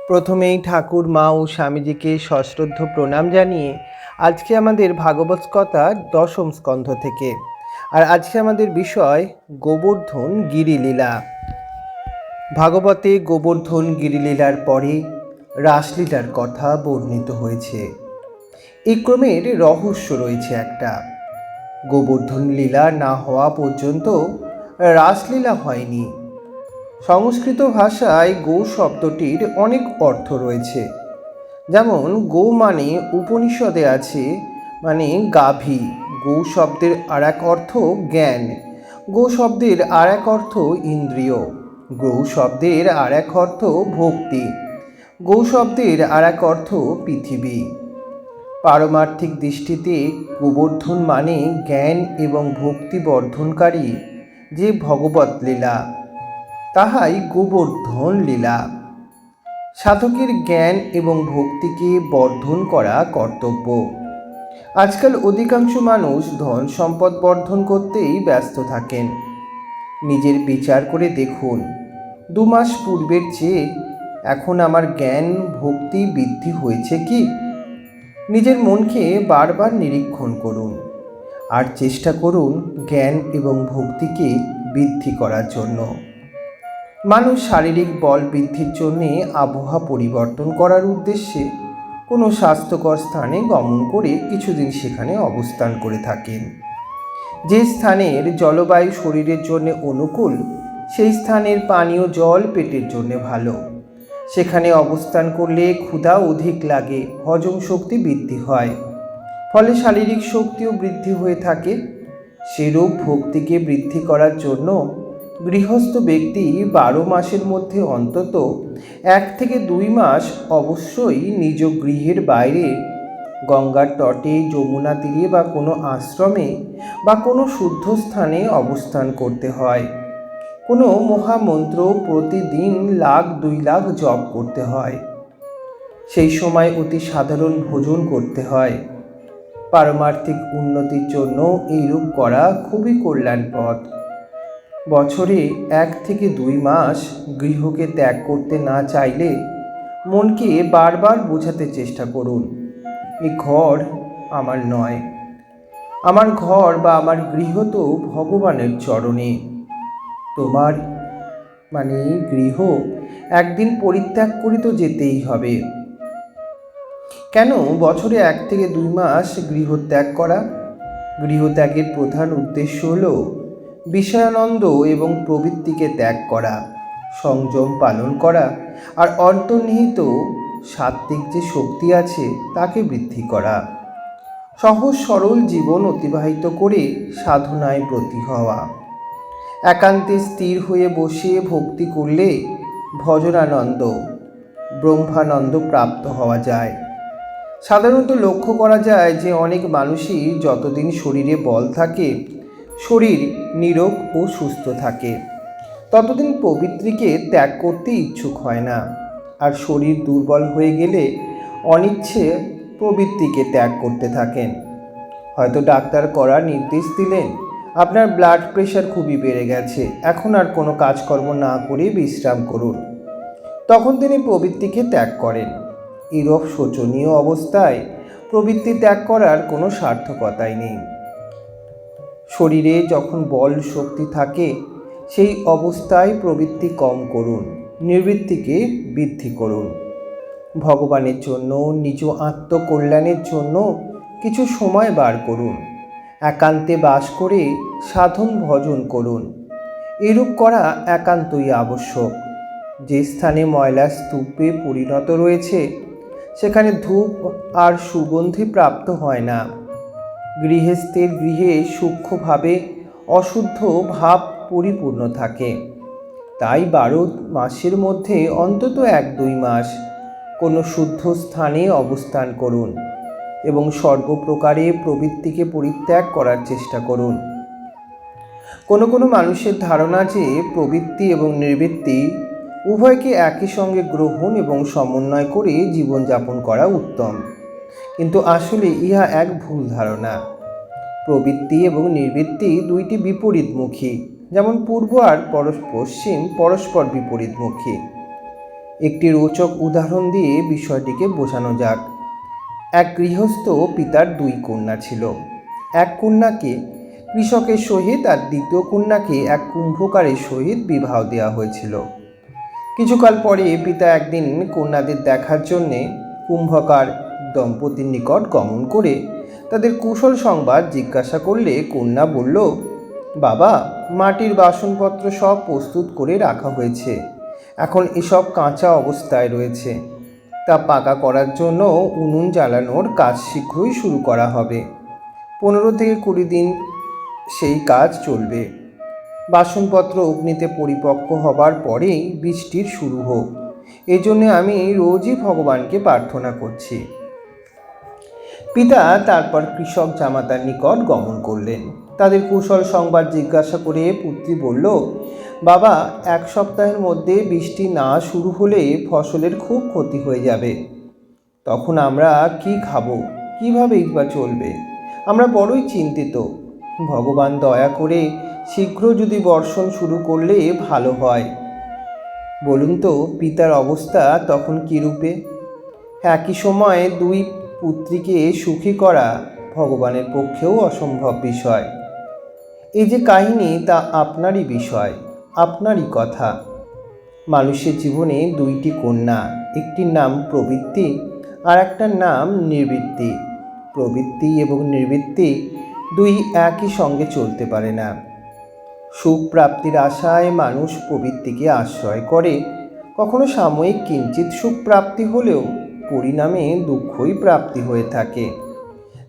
প্রথমেই ঠাকুর মা ও স্বামীজিকে সশ্রদ্ধ প্রণাম জানিয়ে আজকে আমাদের ভাগবত কথা দশম স্কন্ধ থেকে। আর আজকে আমাদের বিষয় গোবর্ধন গিরিলীলা। ভাগবতে গোবর্ধন গিরিলীলার পরে রাসলীলার কথা বর্ণিত হয়েছে। এই ক্রমের রহস্য রয়েছে একটা। গোবর্ধন লীলা না হওয়া পর্যন্ত রাসলীলা হয়নি। সংস্কৃত ভাষায় গো শব্দটির অনেক অর্থ রয়েছে। যেমন গো মানে উপনিষদে আছে মানে গাভী। গো শব্দের আর এক অর্থ জ্ঞান। গো শব্দের আর এক অর্থ ইন্দ্রিয়। গো শব্দের আর এক অর্থ ভক্তি। গো শব্দের আর এক অর্থ পৃথিবী। পারমার্থিক দৃষ্টিতে গোবর্ধন মানে জ্ঞান এবং ভক্তি বর্ধনকারী যে ভগবৎ লীলা, তাহাই গোবর্ধন লীলা। সাধকের জ্ঞান এবং ভক্তিকে বর্ধন করা কর্তব্য। আজকাল অধিকাংশ মানুষ ধন সম্পদ বর্ধন করতেই ব্যস্ত থাকেন। নিজের বিচার করে দেখুন, 2 মাস পূর্বের চেয়ে এখন আমার জ্ঞান ভক্তি বৃদ্ধি হয়েছে কি? নিজের মনকে বারবার নিরীক্ষণ করুন আর চেষ্টা করুন জ্ঞান এবং ভক্তিকে বৃদ্ধি করার জন্য। মানুষ শারীরিক বল বৃদ্ধির জন্য আবহাওয়া পরিবর্তন করার উদ্দেশ্যে কোনো স্বাস্থ্যকর স্থানে গমন করে কিছুদিন সেখানে অবস্থান করে থাকেন। যে স্থানের জলবায়ু শরীরের জন্য অনুকূল, সেই স্থানের পানীয় জল পেটের জন্য ভালো। সেখানে অবস্থান করলে ক্ষুধা অধিক লাগে, হজম শক্তি বৃদ্ধি হয়, ফলে শারীরিক শক্তিও বৃদ্ধি হয়ে থাকে। সেরূপ ভক্তিকে বৃদ্ধি করার জন্য গৃহস্থ ব্যক্তি 12 মাসের মধ্যে অন্তত 1 থেকে 2 মাস অবশ্যই নিজ গৃহের বাইরে গঙ্গার তটে, যমুনা তীরে বা কোনো আশ্রমে বা কোনো শুদ্ধ স্থানে অবস্থান করতে হয়। কোনো মহামন্ত্র প্রতিদিন 1,00,000-2 লাখ জপ করতে হয়। সেই সময় অতি সাধারণ ভোজন করতে হয়। পারমার্থিক উন্নতির জন্য এইরূপ করা খুবই কল্যাণপদ। বছরে 1 থেকে 2 মাস গৃহকে ত্যাগ করতে না চাইলে মনকে বারবার বোঝাতে চেষ্টা করুন, এই ঘর আমার নয়, আমার ঘর বা আমার গৃহ তো ভগবানের চরণে। তোমার মানে গৃহ একদিন পরিত্যাগ করে তো যেতেই হবে। কেন বছরে 1 থেকে 2 মাস গৃহত্যাগ করা? গৃহত্যাগের প্রধান উদ্দেশ্য হল বিষয়ানন্দ এবং প্রবৃত্তিকে ত্যাগ করা, সংযম পালন করা আর অন্তর্নিহিত সাত্ত্বিক যে শক্তি আছে তাকে বৃদ্ধি করা। সহজ সরল জীবন অতিবাহিত করে সাধনায় ব্রতী হওয়া। একান্তে স্থির হয়ে বসে ভক্তি করলে ভজনানন্দ, ব্রহ্মানন্দ প্রাপ্ত হওয়া যায়। সাধারণত লক্ষ্য করা যায় যে অনেক মানুষই যতদিন শরীরে বল থাকে, শরীর নীরোগ ও সুস্থ থাকে, ততদিন প্রবৃত্তিকে ত্যাগ করতে ইচ্ছুক হয় না। আর শরীর দুর্বল হয়ে গেলে অনিচ্ছে প্রবৃত্তিকে ত্যাগ করতে থাকেন। হয়তো ডাক্তার করার নির্দেশ দিলেন, আপনার ব্লাড প্রেশার খুবই বেড়ে গেছে, এখন আর কোনো কাজকর্ম না করে বিশ্রাম করুন। তখন তিনি প্রবৃত্তিকে ত্যাগ করেন। এরূপ শোচনীয় অবস্থায় প্রবৃত্তি ত্যাগ করার কোনো সার্থকতাই নেই। শরীরে যখন বল শক্তি থাকে সেই অবস্থায় প্রবৃত্তি কম করুন, নিবৃত্তিকে বৃদ্ধি করুন। ভগবানের জন্য, নিজ আত্মকল্যাণের জন্য কিছু সময় বার করুন। একান্তে বাস করে সাধন ভজন করুন। এরূপ করা একান্তই আবশ্যক। যে স্থানে ময়লা স্তূপে পরিণত রয়েছে সেখানে ধূপ আর সুগন্ধি প্রাপ্ত হয় না। গৃহস্থের গৃহে সূক্ষ্মভাবে অশুদ্ধ ভাব পরিপূর্ণ থাকে। তাই 12 মাসের মধ্যে অন্তত 1-2 মাস কোনো শুদ্ধ স্থানে অবস্থান করুন এবং সর্বপ্রকারে প্রবৃত্তিকে পরিত্যাগ করার চেষ্টা করুন। কোনো কোনো মানুষের ধারণা যে প্রবৃত্তি এবং নিবৃত্তি উভয়কে একই সঙ্গে গ্রহণ এবং সমন্বয় করে জীবনযাপন করা উত্তম, কিন্তু আসলে ইহা এক ভুল ধারণা। প্রবৃত্তি এবং নিবৃত্তি দুইটি বিপরীতমুখী, যেমন পূর্ব আর পশ্চিম পরস্পর বিপরীতমুখী। একটি রোচক উদাহরণ দিয়ে বিষয়টিকে বোঝানো যাক। এক গৃহস্থ পিতার দুই কন্যা ছিল। এক কন্যাকে কৃষকের সহিত আর দ্বিতীয় কন্যাকে এক কুম্ভকারের সহিত বিবাহ দেওয়া হয়েছিল। কিছুকাল পরে পিতা একদিন কন্যাদের দেখার জন্যে কুম্ভকার দম্পতির নিকট গমন করে তাদের কুশল সংবাদ জিজ্ঞাসা করলে কন্যা বলল, বাবা, মাটির বাসনপত্র সব প্রস্তুত করে রাখা হয়েছে, এখন এসব কাঁচা অবস্থায় রয়েছে, তা পাকা করার জন্য উনুন জ্বালানোর কাজ শীঘ্রই শুরু করা হবে। 15 থেকে 20 দিন সেই কাজ চলবে। বাসনপত্র অগ্নিতে পরিপক্ক হবার পরেই বৃষ্টির শুরু হোক, এই জন্যে আমি রোজই ভগবানকে প্রার্থনা করছি। পিতা তারপর কৃষক জামাতার নিকট গমন করলেন। তাদের কুশল সংবাদ জিজ্ঞাসা করে পুত্রী বলল, বাবা, 1 সপ্তাহের মধ্যে বৃষ্টি না শুরু হলে ফসলের খুব ক্ষতি হয়ে যাবে। তখন আমরা কি খাবো, কীভাবেই বা চলবে? আমরা বড়ই চিন্তিত। ভগবান দয়া করে শীঘ্র যদি বর্ষণ শুরু করলে ভালো হয়। বলুন তো পিতার অবস্থা তখন কীরূপে? একই সময়ে 2 পুত্রীকে সুখী করা ভগবানের পক্ষেও অসম্ভব বিষয়। এই যে কাহিনী, তা আপনারই বিষয়, আপনারই কথা। মানুষের জীবনে 2টি কন্যা, একটির নাম প্রবৃত্তি আর একটার নাম নিবৃত্তি। প্রবৃত্তি এবং নিবৃত্তি 2 একই সঙ্গে চলতে পারে না। সুখ প্রাপ্তির আশায় মানুষ প্রবৃত্তিকে আশ্রয় করে। কখনো সাময়িক কিঞ্চিত সুখ প্রাপ্তি হলেও পরিণামে দুঃখই প্রাপ্তি হয়ে থাকে।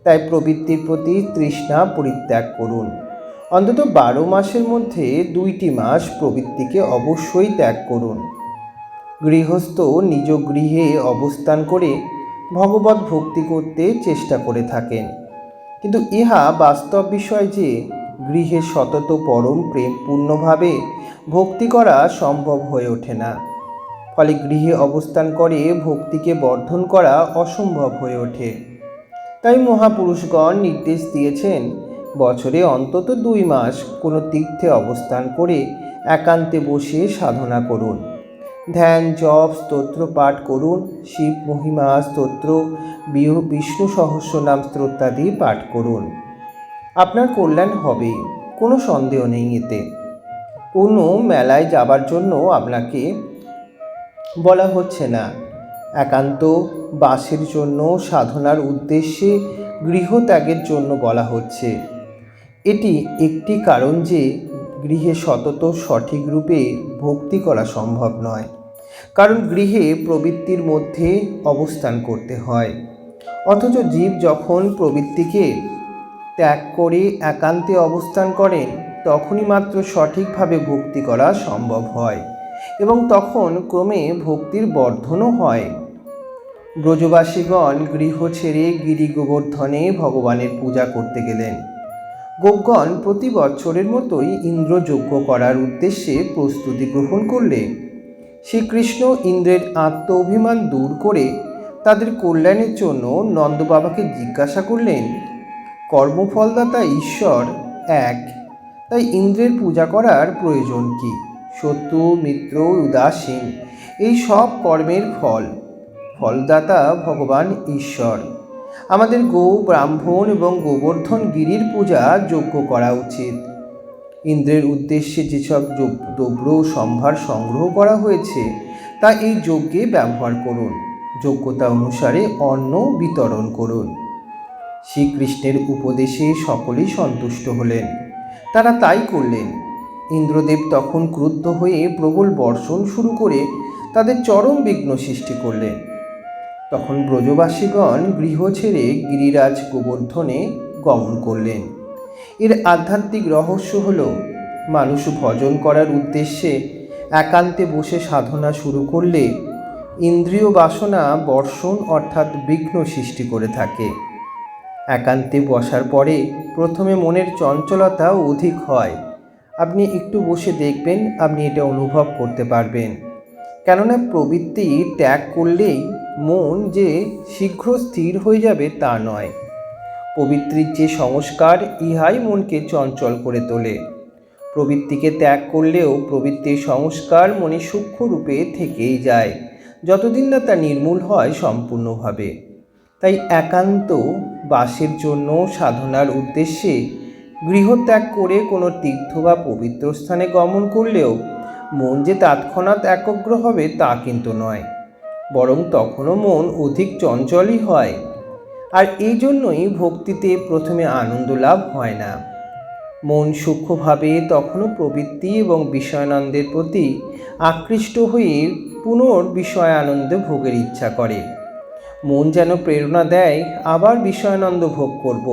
তাই প্রবৃত্তির প্রতি তৃষ্ণা পরিত্যাগ করুন। অন্তত 12 মাসের মধ্যে 2টি মাস প্রবৃত্তিকে অবশ্যই ত্যাগ করুন। গৃহস্থ নিজ গৃহে অবস্থান করে ভগবত ভক্তি করতে চেষ্টা করে থাকেন, কিন্তু ইহা বাস্তব বিষয় যে গৃহে সতত পরম প্রেমপূর্ণভাবে ভক্তি করা সম্ভব হয়ে ওঠে না। ফলে গৃহে অবস্থান করে ভক্তিকে বর্ধন করা অসম্ভব হয়ে ওঠে। তাই মহাপুরুষগণ নির্দেশ দিয়েছেন, বছরে অন্তত 2 মাস কোনো তীর্থে অবস্থান করে একান্তে বসে সাধনা করুন। ধ্যান, জপ, স্তোত্র পাঠ করুন। শিব মহিমা স্তোত্র, বিষ্ণু সহস্রনাম স্তোত্রাদি পাঠ করুন। আপনার কল্যাণ হবে, কোনো সন্দেহ নেই এতে। কোনো মেলায় যাবার জন্য আপনাকে বলা হচ্ছে না, একান্ত বাসের জন্য, সাধনার উদ্দেশ্যে গৃহত্যাগের জন্য বলা হচ্ছে। এটি একটি কারণ যে গৃহে সতত সঠিক রূপে ভক্তি করা সম্ভব নয়, কারণ গৃহে প্রবৃত্তির মধ্যে অবস্থান করতে হয়। অথচ জীব যখন প্রবৃত্তিকে ত্যাগ করে একান্তে অবস্থান করেন, তখনই মাত্র সঠিকভাবে ভক্তি করা সম্ভব হয় এবং তখন ক্রমে ভক্তির বর্ধনও হয়। ব্রজবাসীগণ গৃহ ছেড়ে গিরি গোবর্ধনে ভগবানের পূজা করতে গেলেন। গোপগণ প্রতি বছরের মতোই ইন্দ্রযজ্ঞ করার উদ্দেশ্যে প্রস্তুতি গ্রহণ করলে শ্রীকৃষ্ণ ইন্দ্রের আত্ম অভিমান দূর করে তাদের কল্যাণের জন্য নন্দবাবাকে জিজ্ঞাসা করলেন, কর্মফলদাতা ঈশ্বর এক, তাই ইন্দ্রের পূজা করার প্রয়োজন কি? শত্রু, মিত্র, উদাসীন, এই সব কর্মের ফলদাতা ভগবান ঈশ্বর। আমাদের গো, ব্রাহ্মণ এবং গোবর্ধন গিরির পূজা যজ্ঞ করা উচিত। ইন্দ্রের উদ্দেশ্যে যেসব দ্রব্য সম্ভার সংগ্রহ করা হয়েছে তা এই যজ্ঞে ব্যবহার করুন। যোগ্যতা অনুসারে অন্ন বিতরণ করুন। শ্রীকৃষ্ণের উপদেশে সকলেই সন্তুষ্ট হলেন। তারা তাই করলেন। ইন্দ্রদেব তখন ক্রুদ্ধ হয়ে প্রবল বর্ষণ শুরু করে তাদের চরম বিঘ্ন সৃষ্টি করলেন। তখন ব্রজবাসীগণ গৃহ ছেড়ে গিরিরাজ গোবর্ধনে গমন করলেন। এর আধ্যাত্মিক রহস্য হল, মানুষ ভজন করার উদ্দেশ্যে একান্তে বসে সাধনা শুরু করলে ইন্দ্রিয় বাসনা বর্ষণ অর্থাৎ বিঘ্ন সৃষ্টি করে থাকে। একান্তে বসার পরে প্রথমে মনের চঞ্চলতা অধিক হয়। আপনি একটু বসে দেখবেন, আপনি এটা অনুভব করতে পারবেন। কেননা প্রবৃত্তি ত্যাগ করলেই মন যে শীঘ্র স্থির হয়ে যাবে তা নয়। প্রবৃত্তির যে সংস্কার, ইহাই মনকে চঞ্চল করে তোলে। প্রবৃত্তিকে ত্যাগ করলেও প্রবৃত্তির সংস্কার মনে সূক্ষ্ম রূপে থেকেই যায়। যতদিন না তা নির্মূল হয় সম্পূর্ণভাবে। তাই একান্ত বাসের জন্য সাধনার উদ্দেশ্যে গৃহত্যাগ করে কোনো তীর্থ বা পবিত্র স্থানে গমন করলেও মন যে তৎক্ষণাৎ একগ্র হবে তা কিন্তু নয়, বরং তখনও মন অধিক চঞ্চলই হয়। আর এই জন্যই ভক্তিতে প্রথমে আনন্দ লাভ হয় না। মন সূক্ষ্মভাবে তখনও প্রবৃত্তি এবং বিষয়ানন্দের প্রতি আকৃষ্ট হয়ে বিষয়ানন্দ ভোগের ইচ্ছা করে। মন যেন প্রেরণা দেয় আবার বিষয়ানন্দ ভোগ করব।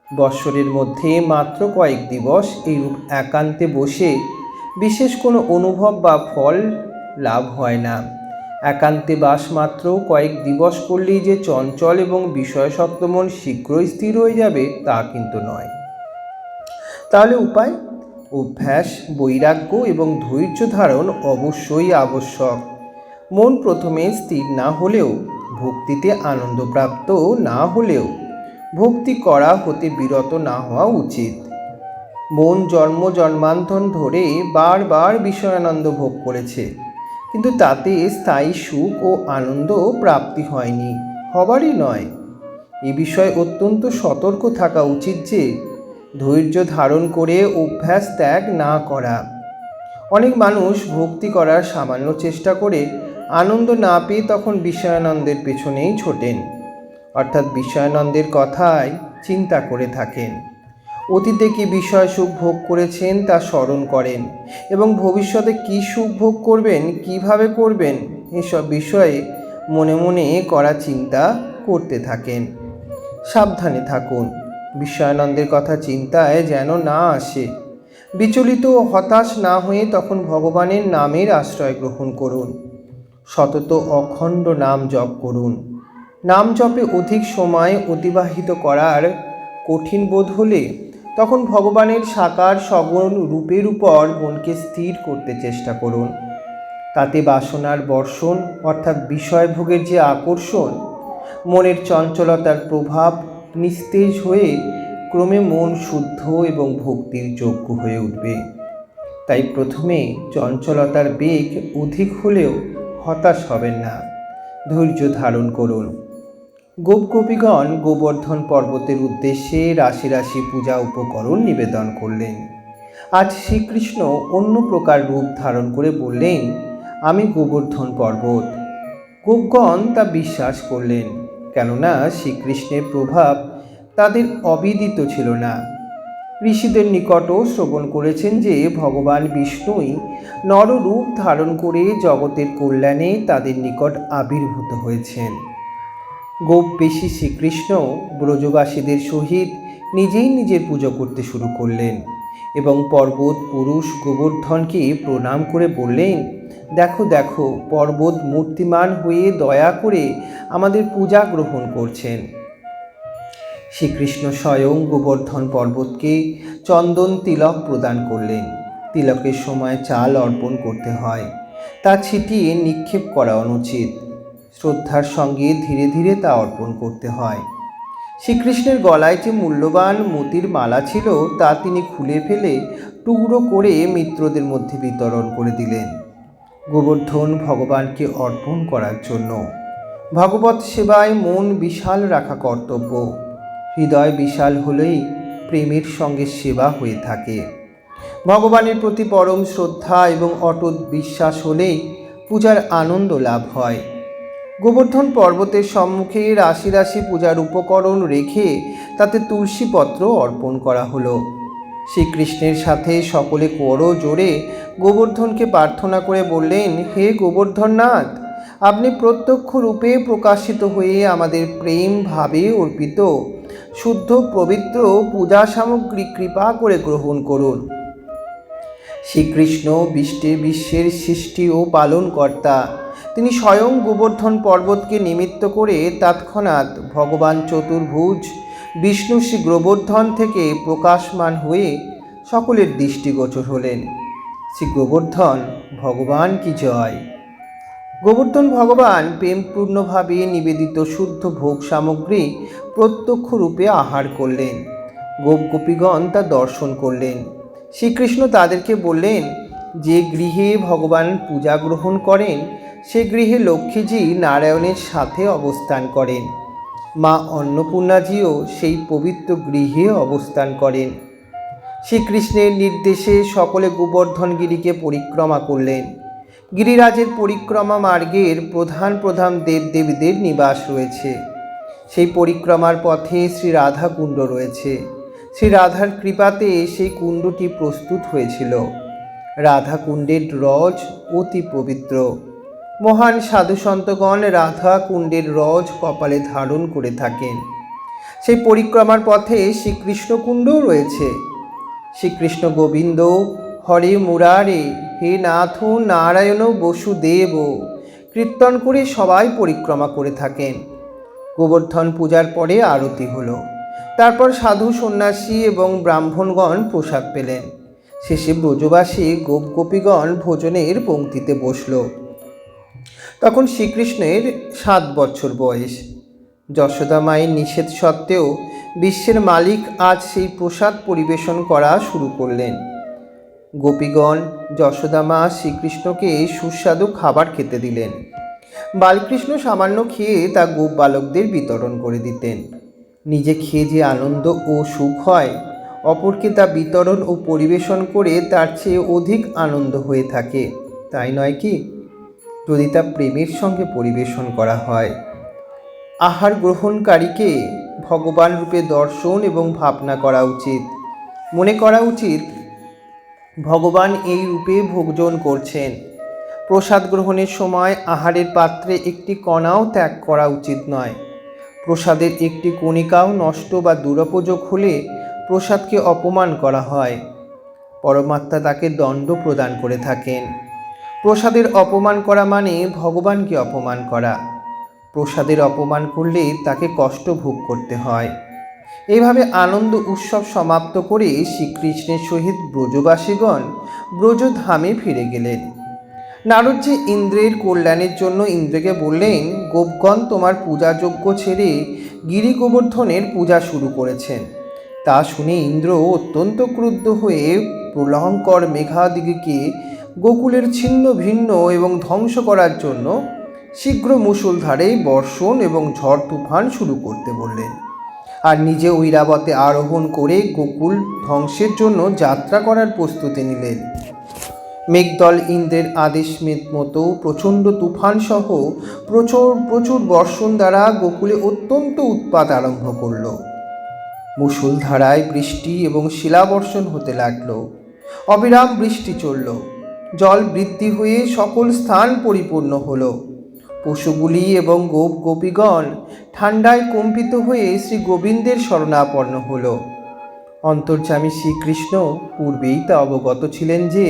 বৎসরের মধ্যে মাত্র কয়েক দিবস এইরূপ একান্তে বসে বিশেষ কোনো অনুভব বা ফল লাভ হয় না। একান্তে বাস মাত্র কয়েক দিবস করলেই যে চঞ্চল এবং বিষয়াসক্ত মন শীঘ্রই স্থির হয়ে যাবে তা কিন্তু নয়। তাহলে উপায়? অভ্যাস, বৈরাগ্য এবং ধৈর্য ধারণ অবশ্যই আবশ্যক। মন প্রথমে স্থির না হলেও, ভক্তিতে আনন্দপ্রাপ্ত না হলেও ভক্তি করা হতে বিরত না হওয়া উচিত। মন জন্ম জন্মান্তর ধরে বারবার বিষয়ানন্দ ভোগ করেছে, কিন্তু তাতে স্থায়ী সুখ ও আনন্দ প্রাপ্তি হয়নি, হবারই নয়। এ বিষয়ে অত্যন্ত সতর্ক থাকা উচিত যে ধৈর্য ধারণ করে অভ্যাস ত্যাগ না করা। অনেক মানুষ ভক্তি করার সামান্য চেষ্টা করে আনন্দ না পেয়ে তখন বিষয়ানন্দের পেছনেই ছোটেন, অর্থাৎ বিষয়ানন্দের কথাই চিন্তা করে থাকেন। অতীতে কি বিষয় সুখ ভোগ করেছেন তা স্মরণ করেন এবং ভবিষ্যতে কি সুখ ভোগ করবেন, কিভাবে করবেন, এসব বিষয়ে মনে মনে করা চিন্তা করতে থাকেন। সাবধানে থাকুন, বিষয়ানন্দের কথা চিন্তায় যেন না আসে। বিচলিত ও হতাশ না হয়ে তখন ভগবানের নামের আশ্রয় গ্রহণ করুন। সতত অখণ্ড নাম জপ করুন। নাম জপে অধিক সময় অতিবাহিত করার কঠিন বোধ হলে তখন ভগবানের সাকার সগুণ রূপের উপর মনকে স্থির করতে চেষ্টা করুন। তাতে বাসনার বর্ষণ অর্থাৎ বিষয়ভোগের যে আকর্ষণ, মনের চঞ্চলতার প্রভাব নিস্তেজ হয়ে ক্রমে মন শুদ্ধ এবং ভক্তির যোগ্য হয়ে উঠবে। তাই প্রথমে চঞ্চলতার বেগ অধিক হলেও হতাশ হবেন না, ধৈর্য ধারণ করুন। গোপগোপীগণ গোবর্ধন পর্বতের উদ্দেশ্যে রাশি রাশি পূজা উপকরণ নিবেদন করলেন। আজ শ্রীকৃষ্ণ অন্য প্রকার রূপ ধারণ করে বললেন, আমি গোবর্ধন পর্বত। গোপগণ তা বিশ্বাস করলেন, কেননা শ্রীকৃষ্ণের প্রভাব তাদের অবিদিত ছিল না। ঋষিদের নিকটও শ্রবণ করেছেন যে ভগবান বিষ্ণুই নররূপ ধারণ করে জগতের কল্যাণে তাদের নিকট আবির্ভূত হয়েছেন। গোপবেশী শ্রীকৃষ্ণ ব্রজবাসীদের সহিত নিজেই নিজের পুজো করতে শুরু করলেন এবং পর্বত পুরুষ গোবর্ধনকে প্রণাম করে বললেন, দেখো দেখো, পর্বত মূর্তিমান হয়ে দয়া করে আমাদের পূজা গ্রহণ করছেন। শ্রীকৃষ্ণ স্বয়ং গোবর্ধন পর্বতকে চন্দন তিলক প্রদান করলেন। তিলকের সময় চাল অর্পণ করতে হয়, তা ছিটিয়ে নিক্ষেপ করা অনুচিত। শ্রদ্ধার সঙ্গে ধীরে ধীরে তা অর্পণ করতে হয়। শ্রীকৃষ্ণের গলায় যে মূল্যবান মোতির মালা ছিল তা তিনি খুলে ফেলে টুকরো করে মিত্রদের মধ্যে বিতরণ করে দিলেন, গোবর্ধন ভগবানকে অর্পণ করার জন্য। ভগবৎ সেবায় মন বিশাল রাখা কর্তব্য। হৃদয় বিশাল হলেই প্রেমের সঙ্গে সেবা হয়ে থাকে। ভগবানের প্রতি পরম শ্রদ্ধা এবং অটুট বিশ্বাস হলেই পূজার আনন্দ লাভ হয়। গোবর্ধন পর্বতের সম্মুখে রাশি রাশি পূজার উপকরণ রেখে তাতে তুলসীপত্র অর্পণ করা হলো। শ্রীকৃষ্ণের সাথে সকলে করো জোরে গোবর্ধনকে প্রার্থনা করে বললেন, হে গোবর্ধননাথ, আপনি প্রত্যক্ষ রূপে প্রকাশিত হয়ে আমাদের প্রেম ভাবে অর্পিত শুদ্ধ পবিত্র পূজা সামগ্রী কৃপা করে গ্রহণ করুন। শ্রীকৃষ্ণ বিশ্বের সৃষ্টি ও পালনকর্তা। তিনি স্বয়ং গোবর্ধন পর্বতকে নিমিত্ত করে তৎক্ষণাৎ ভগবান চতুর্ভুজ বিষ্ণু শ্রী গোবর্ধন থেকে প্রকাশমান হয়ে সকলের দৃষ্টিগোচর হলেন। শ্রী গোবর্ধন ভগবান কি জয়। গোবর্ধন ভগবান প্রেমপূর্ণভাবে নিবেদিত শুদ্ধ ভোগ সামগ্রী প্রত্যক্ষ রূপে আহার করলেন। গোপগোপীগণ তা দর্শন করলেন। শ্রীকৃষ্ণ তাদেরকে বললেন, যে গৃহে ভগবান পূজা গ্রহণ করেন সে গৃহে লক্ষ্মীজি নারায়ণের সাথে অবস্থান করেন। মা অন্নপূর্ণাজিও সেই পবিত্র গৃহে অবস্থান করেন। শ্রীকৃষ্ণের নির্দেশে সকলে গোবর্ধন গিরিকে পরিক্রমা করলেন। গিরিরাজের পরিক্রমা মার্গের প্রধান প্রধান দেবদেবীদের নিবাস রয়েছে। সেই পরিক্রমার পথে শ্রী রাধা কুণ্ড রয়েছে। শ্রী রাধার কৃপাতে সেই কুণ্ডটি প্রস্তুত হয়েছিল। রাধা কুণ্ডের রজ অতি পবিত্র। মহান সাধুসন্তগণ রাধা কুণ্ডের রজ কপালে ধারণ করে থাকেন। সেই পরিক্রমার পথে শ্রীকৃষ্ণ কুণ্ডও রয়েছে। শ্রীকৃষ্ণ গোবিন্দ হরে মুরারে হে নাথ নারায়ণ বসুদেব কীর্তন করে সবাই পরিক্রমা করে থাকেন। গোবর্ধন পূজার পরে আরতি হলো। তারপর সাধু সন্ন্যাসী এবং ব্রাহ্মণগণ প্রসাদ পেলেন। শেষে ব্রজবাসী গোপগোপীগণ ভোজনের পংক্তিতে বসল। তখন শ্রীকৃষ্ণের 7 বছর বয়স। যশোদা মায়ের নিষেধ সত্ত্বেও বিশ্বের মালিক আজ সেই প্রসাদ পরিবেশন করা শুরু করলেন। গোপীগণ যশোদা মা শ্রীকৃষ্ণকে সুস্বাদু খাবার খেতে দিলেন। বালকৃষ্ণ সামান্য খেয়ে তা গোপ বালকদের বিতরণ করে দিতেন। নিজে খেয়ে যে আনন্দ ও সুখ হয়, অপরকে তা বিতরণ ও পরিবেশন করে তার চেয়ে অধিক আনন্দ হয়ে থাকে, তাই নয় কি? যদি তা প্রেমের সঙ্গে পরিবেশন করা হয়। আহার গ্রহণকারীকে ভগবান রূপে দর্শন এবং ভাবনা করা উচিত। মনে করা উচিত ভগবান এই রূপে ভোজন করছেন। প্রসাদ গ্রহণের সময় আহারের পাত্রে একটি কণাও ত্যাগ করা উচিত নয়। প্রসাদের একটি কণিকাও নষ্ট বা দুরুপযোগ হলে প্রসাদকে অপমান করা হয়। পরমাত্মা তাকে দণ্ড প্রদান করে থাকেন। প্রসাদের অপমান করা মানে ভগবানকে অপমান করা। প্রসাদের অপমান করলে তাকে কষ্ট ভোগ করতে হয়। এইভাবে আনন্দ উৎসব সমাপ্ত করে শ্রীকৃষ্ণের সহিত ব্রজবাসীগণ ব্রজধামে ফিরে গেলেন। নারদজি ইন্দ্রের কল্যাণের জন্য ইন্দ্রকে বললেন, গোপগণ তোমার পূজাযজ্ঞ ছেড়ে গিরি গোবর্ধনের পূজা শুরু করেছেন। তা শুনে ইন্দ্র অত্যন্ত ক্রুদ্ধ হয়ে প্রলয়ঙ্কর মেঘাদিকে গোকুলের ছিন্ন ভিন্ন এবং ধ্বংস করার জন্য শীঘ্র মুষলধারে বর্ষণ এবং ঝড় তুফান শুরু করতে বললেন। আর নিজে ঐরাবতে আরোহণ করে গোকুল ধ্বংসের জন্য যাত্রা করার প্রস্তুতি নিলেন। মেঘদল ইন্দ্রের আদেশ মতো প্রচণ্ড তুফান সহ প্রচুর বর্ষণ দ্বারা গোকুলে অত্যন্ত উৎপাত আরম্ভ করল। মুষলধারায় বৃষ্টি এবং শিলাবর্ষণ হতে লাগল। অবিরাম বৃষ্টি চলল। জল বৃদ্ধি হয়ে সকল স্থান পরিপূর্ণ হল। পশুগুলি এবং গোপীগণ ঠান্ডায় কম্পিত হয়ে শ্রী গোবিন্দের শরণাপন্ন হল। অন্তর্যামী শ্রীকৃষ্ণ পূর্বেই তা অবগত ছিলেন যে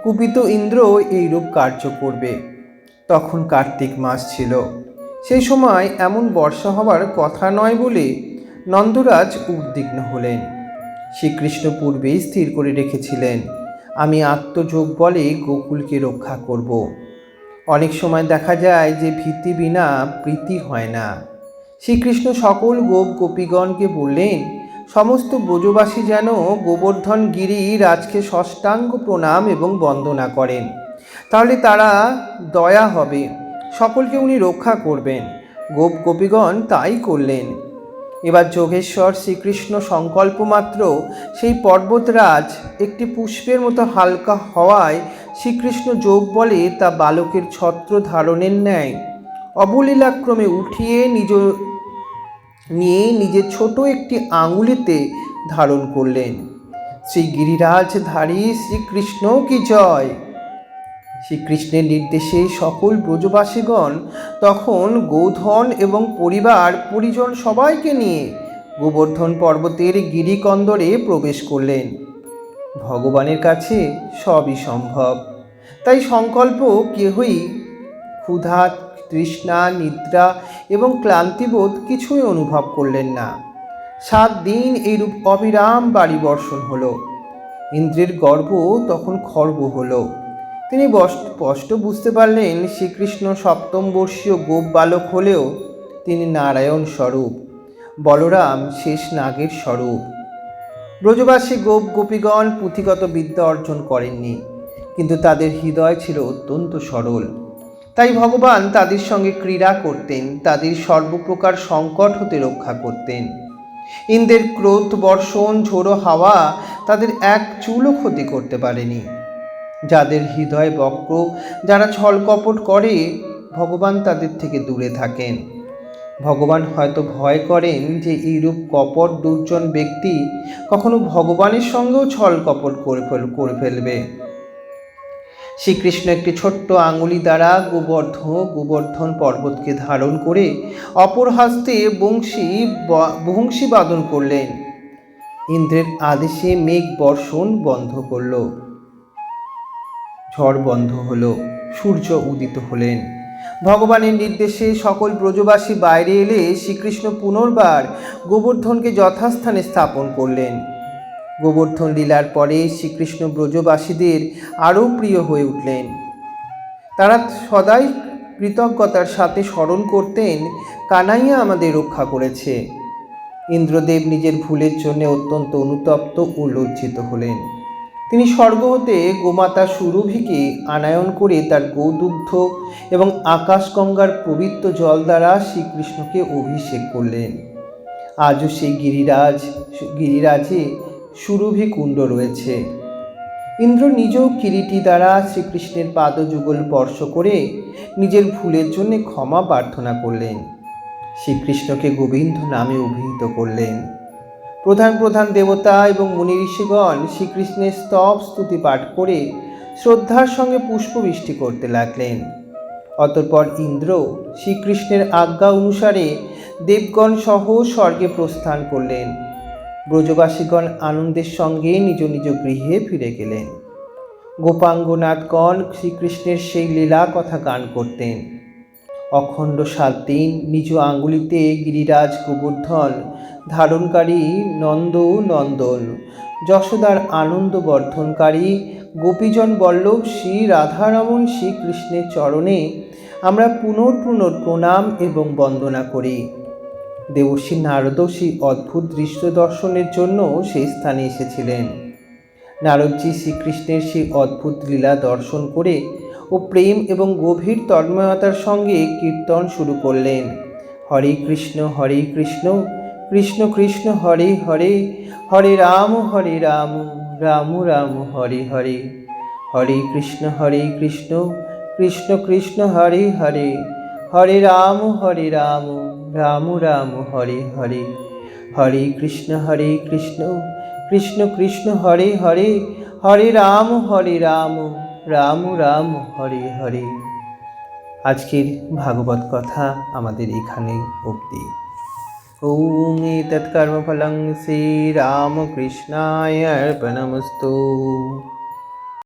কুপিত ইন্দ্র এইরূপ কার্য করবে। তখন কার্তিক মাস ছিল। সেই সময় এমন বর্ষা হবার কথা নয় বলে নন্দরাজ উদ্বিগ্ন হলেন। শ্রীকৃষ্ণ পূর্বেই স্থির করে রেখেছিলেন, আমি আত্মযোগ বলে গোকুলকে রক্ষা করব। অনেক সময় দেখা যায় যে ভীতি বিনা প্রীতি হয় না। শ্রীকৃষ্ণ সকল গোপীগণকে বললেন, সমস্ত ব্রজবাসী যেন গোবর্ধন গিরি রাজকে ষষ্ঠাঙ্গ প্রণাম এবং বন্দনা করেন। তাহলে তারা দয়া হবে, সকলকে উনি রক্ষা করবেন। গোপীগণ তাই করলেন। এবার যোগেশ্বর শ্রীকৃষ্ণ সংকল্প মাত্র সেই পর্বতরাজ একটি পুষ্পের মতো হালকা হওয়ায় শ্রীকৃষ্ণ যোগ বলে তা বালকের ছত্র ধারণের ন্যায় অবলীলাক্রমে উঠিয়ে নিজের ছোট একটি আঙুলিতে ধারণ করলেন। শ্রী গিরিরাজধারী শ্রীকৃষ্ণ কি জয়। শ্রীকৃষ্ণের নির্দেশে সকল ব্রজবাসীগণ তখন গোধন এবং পরিজন সবাইকে নিয়ে গোবর্ধন পর্বতের গিরিকন্দরে প্রবেশ করলেন। ভগবানের কাছে সবই সম্ভব। তাই সংকল্প কেহই ক্ষুধা, তৃষ্ণা, নিদ্রা এবং ক্লান্তিবোধ কিছুই অনুভব করলেন না। 7 দিন এইরূপ অবিরাম বাড়ি বর্ষণ হল। ইন্দ্রের গর্ভ তখন খর্ব হল। তিনি স্পষ্ট বুঝতে পারলেন শ্রীকৃষ্ণ সপ্তম বর্ষীয় গোপ বালক হলেও তিনি নারায়ণ স্বরূপ, বলরাম শেষ নাগের স্বরূপ। ব্রজবাসী গোপীগণ পুঁথিগত বিদ্যা অর্জন করেননি, কিন্তু তাদের হৃদয় ছিল অত্যন্ত সরল। তাই ভগবান তাদের সঙ্গে ক্রীড়া করতেন, তাদের সর্বপ্রকার সংকট হতে রক্ষা করতেন। ইন্দ্রের ক্রোধ বর্ষণ, ঝোড়ো হাওয়া তাদের এক চুলও ক্ষতি করতে পারেনি। যাদের হৃদয় বক্র, যারা ছলকপট করে, ভগবান তাদের থেকে দূরে থাকেন। ভগবান হয়তো ভয় করেন যে এইরূপ কপট দুর্জন ব্যক্তি কখনো ভগবানের সঙ্গেও ছলকপট করে ফেলবে। শ্রীকৃষ্ণ একটি ছোট্ট আঙুলি দ্বারা গোবর্ধন পর্বতকে ধারণ করে অপর হস্তে বংশী বাদন করলেন। ইন্দ্রের আদেশে মেঘ বর্ষণ বন্ধ করল, ঝড় বন্ধ হলো, সূর্য উদিত হলেন। ভগবানের নির্দেশে সকল ব্রজবাসী বাইরে এলে শ্রীকৃষ্ণ পুনর্বার গোবর্ধনকে যথাস্থানে স্থাপন করলেন। গোবর্ধন লীলার পরে শ্রীকৃষ্ণ ব্রজবাসীদের আরও প্রিয় হয়ে উঠলেন। তারা সদাই কৃতজ্ঞতার সাথে স্মরণ করতেন, কানাইয়া আমাদের রক্ষা করেছে। ইন্দ্রদেব নিজের ভুলের জন্য অত্যন্ত অনুতপ্ত ও লজ্জিত হলেন। তিনি স্বর্গ হতে গোমাতা সুরভিকে আনায়ন করে তার গোদুগ্ধ এবং আকাশগঙ্গার পবিত্র জল দ্বারা শ্রীকৃষ্ণকে অভিষেক করলেন। আজও সেই গিরিরাজে সুরভি কুণ্ড রয়েছে। ইন্দ্র নিজেও কিরীটি দ্বারা শ্রীকৃষ্ণের পাদযুগল স্পর্শ করে নিজের ভুলের জন্য ক্ষমা প্রার্থনা করলেন। শ্রীকৃষ্ণকে গোবিন্দ নামে অভিহিত করলেন। প্রধান প্রধান দেবতা এবং মুনি ঋষিগণ শ্রীকৃষ্ণের স্তব স্তুতি পাঠ করে শ্রদ্ধার সঙ্গে পুষ্পবৃষ্টি করতে লাগলেন। অতঃপর ইন্দ্র শ্রীকৃষ্ণের আজ্ঞা অনুসারে দেবগণ সহ স্বর্গে প্রস্থান করলেন। ব্রজবাসীগণ আনন্দের সঙ্গে নিজ নিজ গৃহে ফিরে গেলেন। গোপাঙ্গনাথগণ শ্রীকৃষ্ণের সেই লীলা কথা গান করতেন। অখণ্ড 7 দিন নিজ আঙ্গুলিতে গিরিরাজ গোবর্ধন ধারণকারী নন্দন, যশোদার আনন্দ বর্ধনকারী গোপীজন বল্লভ শ্রী রাধারমণ শ্রীকৃষ্ণের চরণে আমরা পুনঃ প্রণাম এবং বন্দনা করি। দেবর্ষি নারদ সেই অদ্ভুত দৃশ্য দর্শনের জন্য সেই স্থানে এসেছিলেন। নারদজি শ্রীকৃষ্ণের সেই অদ্ভুত লীলা দর্শন করে ও প্রেম এবং গভীর তন্ময়তার সঙ্গে কীর্তন শুরু করলেন। হরে কৃষ্ণ কৃষ্ণ কৃষ্ণ হরে হরে, হরে রাম রাম রাম হরে হরে, হরে কৃষ্ণ কৃষ্ণ কৃষ্ণ হরে হরে, হরে রাম রাম রাম হরে হরে, হরে কৃষ্ণ কৃষ্ণ কৃষ্ণ হরে হরে, হরে রাম রাম রাম হরে হরে। আজকের ভাগবত কথা আমাদের এখানেই অবধি। ওম এতৎ কর্মফলং শ্রীরামকৃষ্ণায় অর্পণমস্তু।